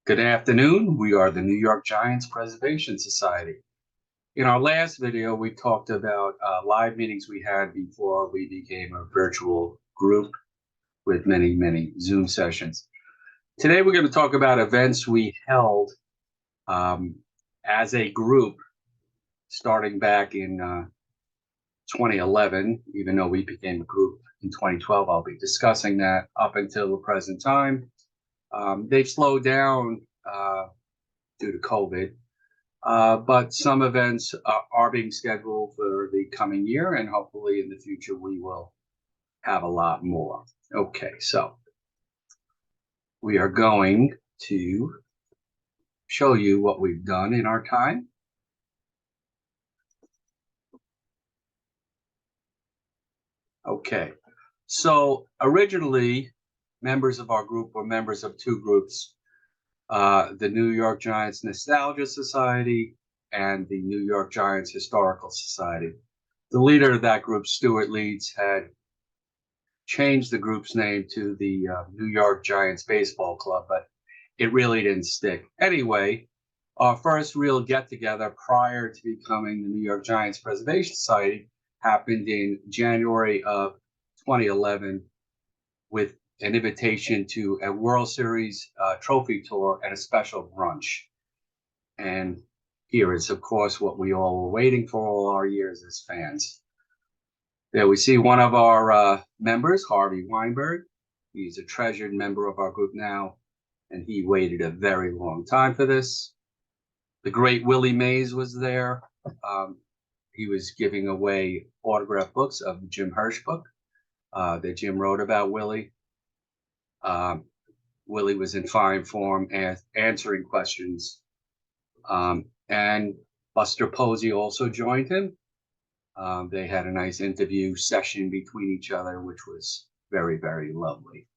Good afternoon. We are the New York Giants Preservation Society. In our last video, we talked about live meetings we had before we became a virtual group with many Zoom sessions. Today, we're going to talk about events we held as a group starting back in 2011, even though we became a group in 2012. I'll be discussing that up until the present time. They've slowed down due to COVID, but some events are being scheduled for the coming year, and hopefully in the future we will have a lot more. Okay, so we are going to show you what we've done in our time. Okay, so originally members of our group were members of two groups, the New York Giants Nostalgia Society and the New York Giants Historical Society. The leader of that group, Stuart Leeds, had changed the group's name to the New York Giants Baseball Club, but it really didn't stick. Anyway, our first real get-together prior to becoming the New York Giants Preservation Society happened in January of 2011 with an invitation to a World Series trophy tour and a special brunch. And here is, of course, what we all were waiting for all our years as fans. There we see one of our members, Harvey Weinberg. He's a treasured member of our group now, and he waited a very long time for this. The great Willie Mays was there. He was giving away autographed books of the Jim Hirsch book that Jim wrote about Willie. Willie was in fine form answering questions. And Buster Posey also joined him. They had a nice interview session between each other, which was very lovely.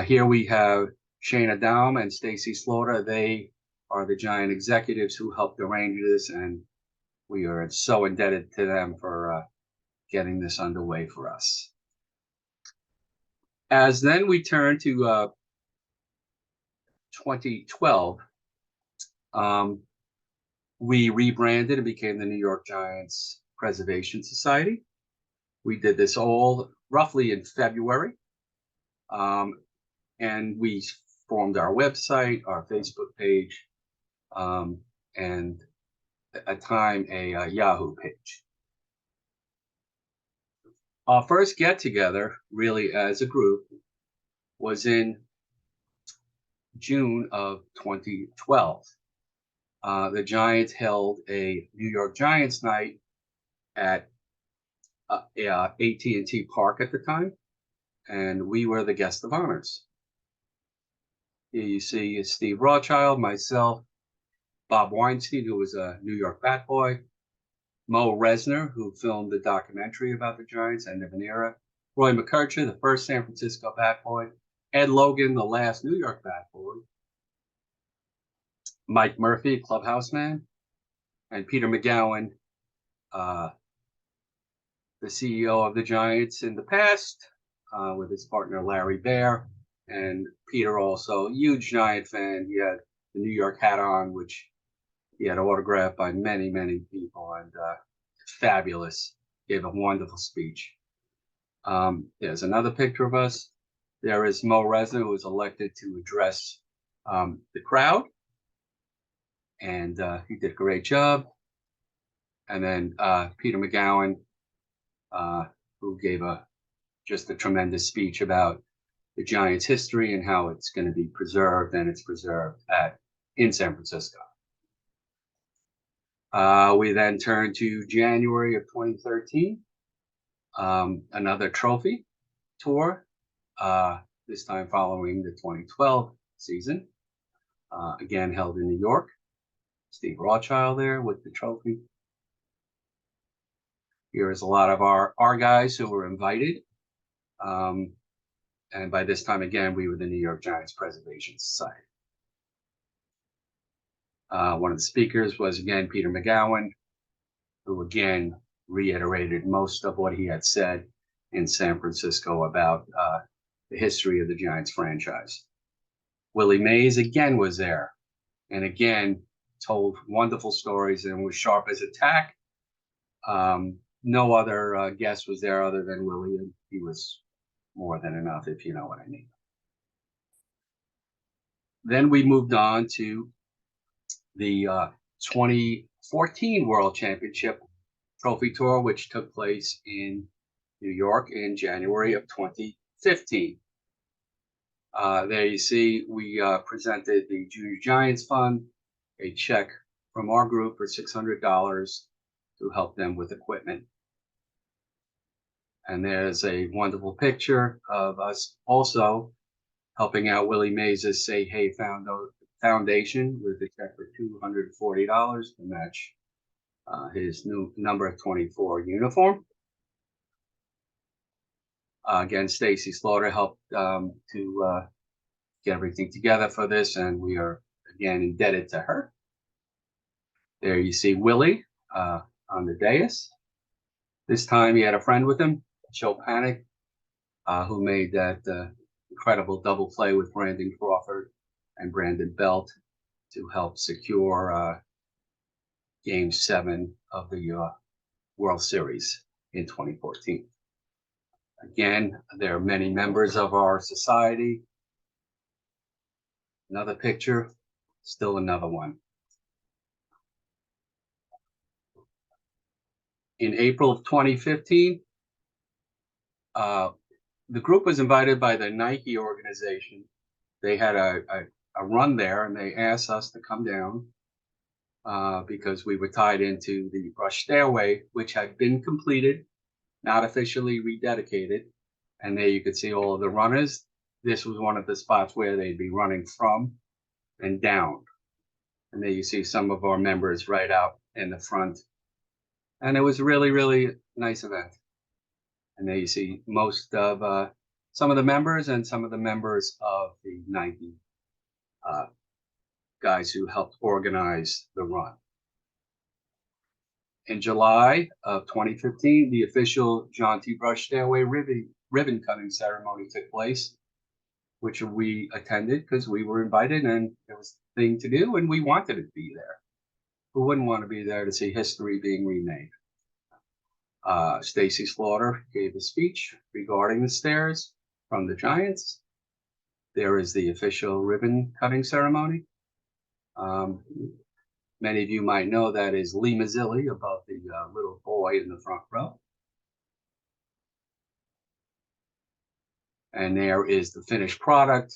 Here we have Shana Daum and Stacy Slaughter. They are the Giant executives who helped arrange this, and we are so indebted to them for getting this underway for us. As then we turn to 2012, we rebranded and became the New York Giants Preservation Society. We did this all roughly in February, and we formed our website, our Facebook page, and at a time a Yahoo page. Our first get-together, really as a group, was in June of 2012. The Giants held a New York Giants night at AT&T Park at the time, and we were the guest of honors. Here you see Steve Rothschild, myself, Bob Weinstein, who was a New York bat boy, Mo Resner, who filmed the documentary about the Giants, End of an Era, Roy McCutcheon, the first San Francisco bat boy, Ed Logan, the last New York bat boy, Mike Murphy, clubhouse man, and Peter McGowan, the CEO of the Giants in the past, with his partner Larry Baer. And Peter also, huge Giant fan. He had the New York hat on, which he had autographed by many people, and fabulous. Gave a wonderful speech. There's another picture of us. There is Mo Resner, who was elected to address the crowd, and he did a great job. And then Peter McGowan, who gave just a tremendous speech about the Giants' history and how it's going to be preserved, and it's preserved in San Francisco. We then turned to January of 2013, another trophy tour, this time following the 2012 season, again held in New York. Steve Rothschild there with the trophy. Here is a lot of our guys who were invited. And by this time, again, we were the New York Giants Preservation Society. One of the speakers was, again, Peter McGowan, who, again, reiterated most of what he had said in San Francisco about the history of the Giants franchise. Willie Mays again was there, and again told wonderful stories and was sharp as a tack. No other guest was there other than Willie, and he was more than enough, if you know what I mean. Then we moved on to the 2014 World Championship Trophy Tour, which took place in New York in January of 2015. There you see we presented the Junior Giants Fund a check from our group for $600 to help them with equipment. And there's a wonderful picture of us also helping out Willie Mays' Say Hey Foundation with a check for $240 to match his new number 24 uniform. Again, Stacy Slaughter helped to get everything together for this, and we are again indebted to her. There you see Willie on the dais. This time he had a friend with him, Joe Panic, who made that incredible double play with Brandon Crawford and Brandon Belt to help secure Game 7 of the World Series in 2014. Again, there are many members of our society. Another picture, still another one. In April of 2015, the group was invited by the Nike organization. They had a run there, and they asked us to come down because we were tied into the Brush Stairway, which had been completed, not officially rededicated. And there you could see all of the runners. This was one of the spots where they'd be running from and down. And there you see some of our members right out in the front. And it was a really, really nice event. And there you see most of some of the members and some of the members of the Nike guys who helped organize the run. In July of 2015, the official John T. Brush Stairway ribbon cutting ceremony took place, which we attended because we were invited and it was the thing to do and we wanted to be there. Who wouldn't want to be there to see history being remade? Stacy Slaughter gave a speech regarding the stairs from the Giants. There is the official ribbon cutting ceremony. Many of you might know that is Lee Mazzilli above the little boy in the front row. And there is the finished product.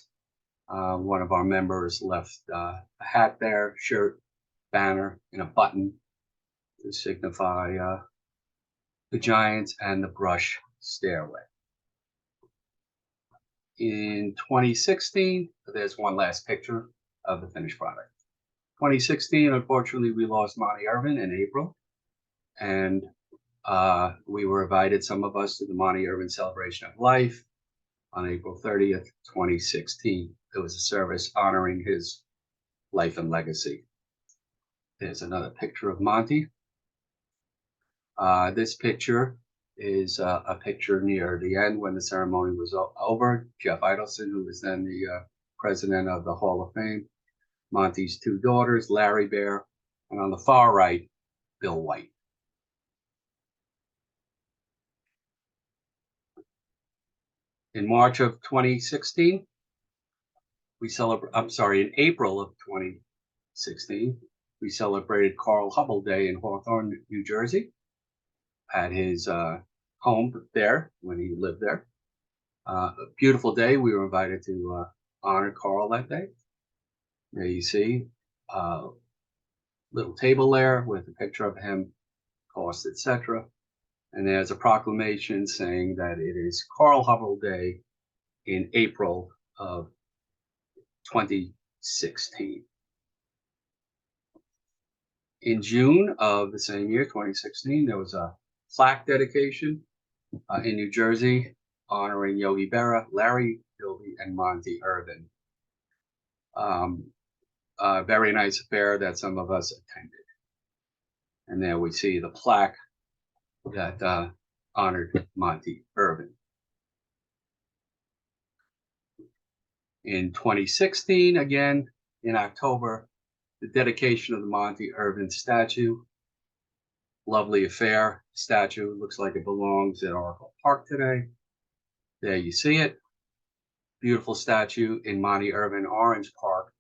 One of our members left a hat there, shirt, banner, and a button to signify the Giants and the Brush Stairway. In 2016, there's one last picture of the finished product. 2016, unfortunately, we lost Monty Irvin in April, and we were invited, some of us, to the Monty Irvin Celebration of Life on April 30th, 2016. It was a service honoring his life and legacy. There's another picture of Monty. This picture is a picture near the end when the ceremony was over. Jeff Idelson, who was then the president of the Hall of Fame, Monty's two daughters, Larry Bear, and on the far right, Bill White. In March of 2016, in April of 2016, we celebrated Carl Hubbell Day in Hawthorne, New Jersey, at his home there when he lived there. A beautiful day. We were invited to honor Carl that day. There you see a little table there with a picture of him, cost, etc. And there's a proclamation saying that it is Carl Hubbell Day in April of 2016. In June of the same year, 2016, there was a plaque dedication in New Jersey honoring Yogi Berra, Larry Dilby, and Monty Irvin. A very nice affair that some of us attended. And there we see the plaque that honored Monty Irvin. In 2016, again, in October, the dedication of the Monty Irvin statue. Lovely affair statue. Looks like it belongs at Oracle Park today. There you see it. Beautiful statue in Monty Irvin Orange Park.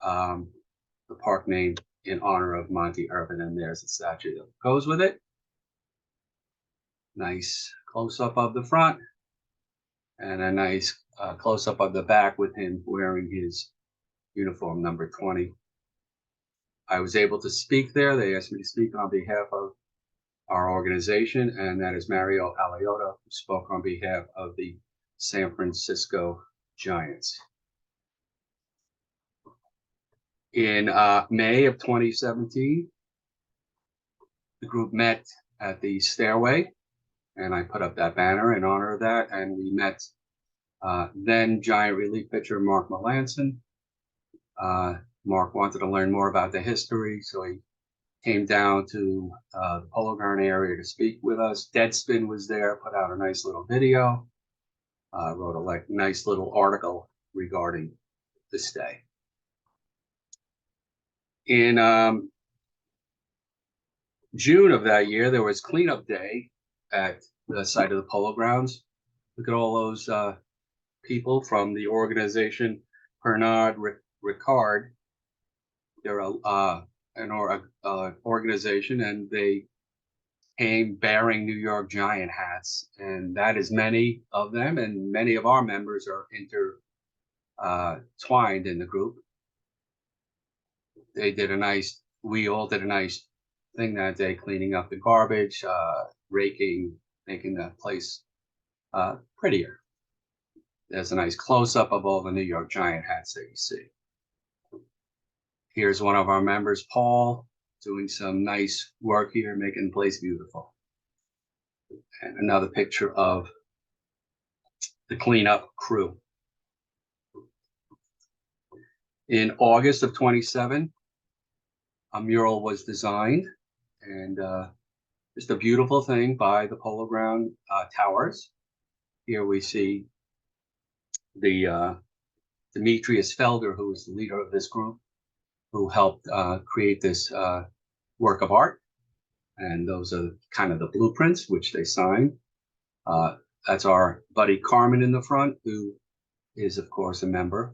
The park named in honor of Monty Irvin, and there's a statue that goes with it. Nice close-up of the front, and a nice close-up of the back with him wearing his uniform number 20. I was able to speak there. They asked me to speak on behalf of our organization, and that is Mario Aliotta, who spoke on behalf of the San Francisco Giants. In May of 2017, the group met at the Stairway, and I put up that banner in honor of that, and we met then Giant relief pitcher Mark Melanson. Mark wanted to learn more about the history, so he came down to the Polo Ground area to speak with us. Deadspin was there, put out a nice little video, wrote a nice little article regarding this day. In June of that year, there was cleanup day at the site of the Polo Grounds. Look at all those people from the organization Pernod Ricard. They're an organization, and they came bearing New York Giant hats, and that is many of them, and many of our members are intertwined in the group. We all did a nice thing that day, cleaning up the garbage, raking, making the place prettier. There's a nice close-up of all the New York Giant hats that you see. Here's one of our members, Paul, doing some nice work here, making the place beautiful. And another picture of the cleanup crew. In August of 27, a mural was designed, and just a beautiful thing by the Polo Ground Towers. Here we see the Demetrius Felder, who is the leader of this group, who helped create this work of art. And those are kind of the blueprints, which they signed. That's our buddy Carmen in the front, who is, of course, a member.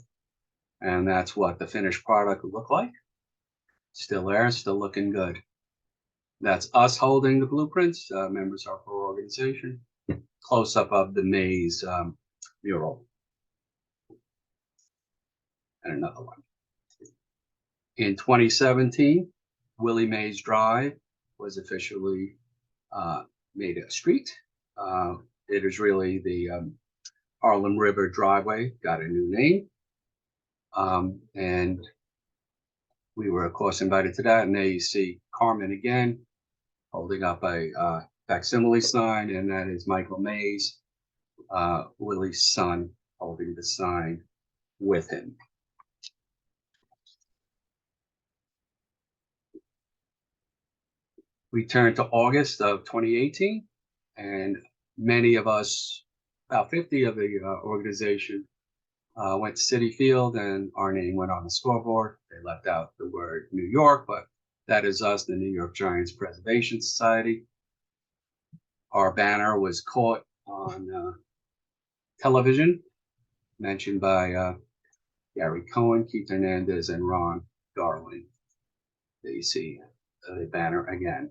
And that's what the finished product would look like. Still there, still looking good. That's us holding the blueprints, members of our organization. Close-up of the Maze mural. And another one. In 2017, Willie Mays Drive was officially made a street. It is really the Harlem River Driveway, got a new name. And we were, of course, invited to that. And there you see Carmen again, holding up a facsimile sign, and that is Michael Mays, Willie's son, holding the sign with him. We turned to August of 2018, and many of us, about 50 of the organization, went to Citi Field, and our name went on the scoreboard. They left out the word New York, but that is us, the New York Giants Preservation Society. Our banner was caught on television, mentioned by Gary Cohen, Keith Hernandez, and Ron Darling. There you see the banner again.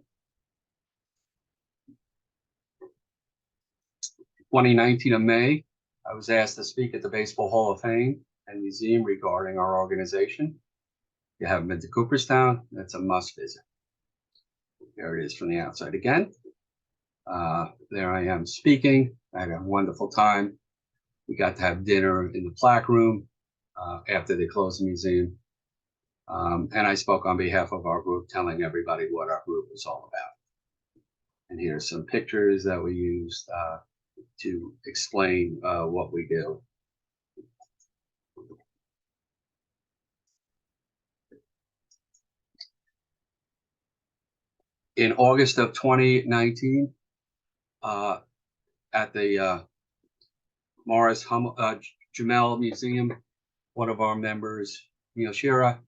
2019 of May, I was asked to speak at the Baseball Hall of Fame and Museum regarding our organization. If you haven't been to Cooperstown, that's a must visit. There it is from the outside again. There I am speaking. I had a wonderful time. We got to have dinner in the plaque room after they closed the museum. And I spoke on behalf of our group, telling everybody what our group was all about. And here's some pictures that we used to explain what we do. In August of 2019, at the Morris Jamel Museum, one of our members, Neil Shira,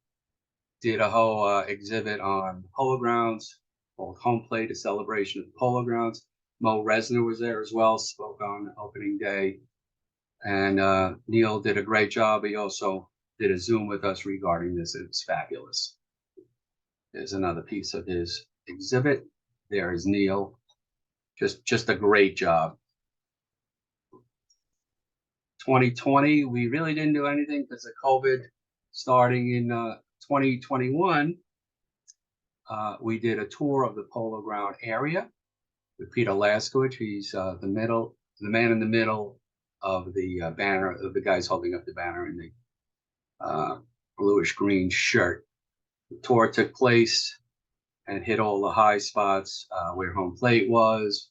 did a whole exhibit on Polo Grounds called Home Plate, a celebration of Polo Grounds. Mo Resner was there as well, spoke on opening day. And Neil did a great job. He also did a Zoom with us regarding this. It's fabulous. There's another piece of his exhibit. There is Neil. Just a great job. 2020, we really didn't do anything because of COVID. Starting in 2021, we did a tour of the Polo Ground area with Peter Laskowicz. He's the man in the middle of the banner, of the guys holding up the banner in the bluish green shirt. The tour took place and hit all the high spots where home plate was,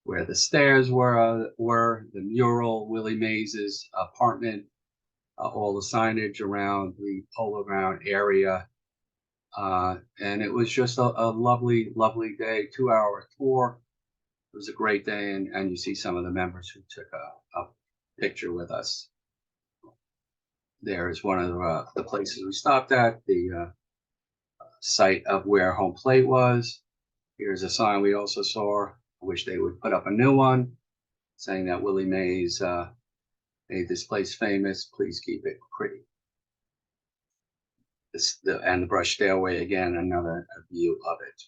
where the stairs were the mural, Willie Mays' apartment, all the signage around the Polo Ground area. And it was just a lovely, lovely day, 2-hour tour. It was a great day, and you see some of the members who took a picture with us. There is one of the places we stopped at, the site of where home plate was. Here's a sign we also saw. I wish they would put up a new one saying that Willie Mays made this place famous. Please keep it pretty. And the brush stairway, again, another view of it.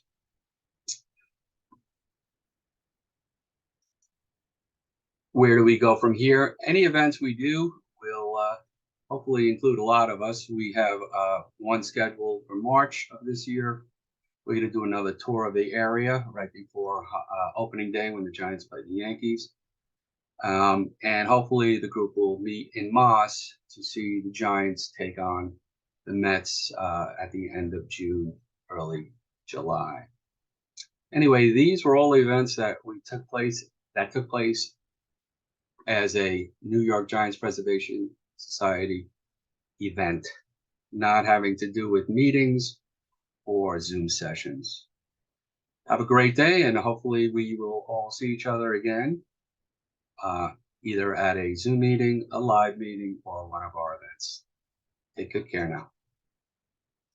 Where do we go from here? Any events we do will hopefully include a lot of us. We have one scheduled for March of this year. We're going to do another tour of the area right before opening day when the Giants play the Yankees. And hopefully the group will meet in Moss to see the Giants take on the Mets at the end of June, early July. Anyway, these were all the events that took place as a New York Giants Preservation Society event, not having to do with meetings or Zoom sessions. Have a great day, and hopefully we will all see each other again, either at a Zoom meeting, a live meeting, or one of our events. Take good care now.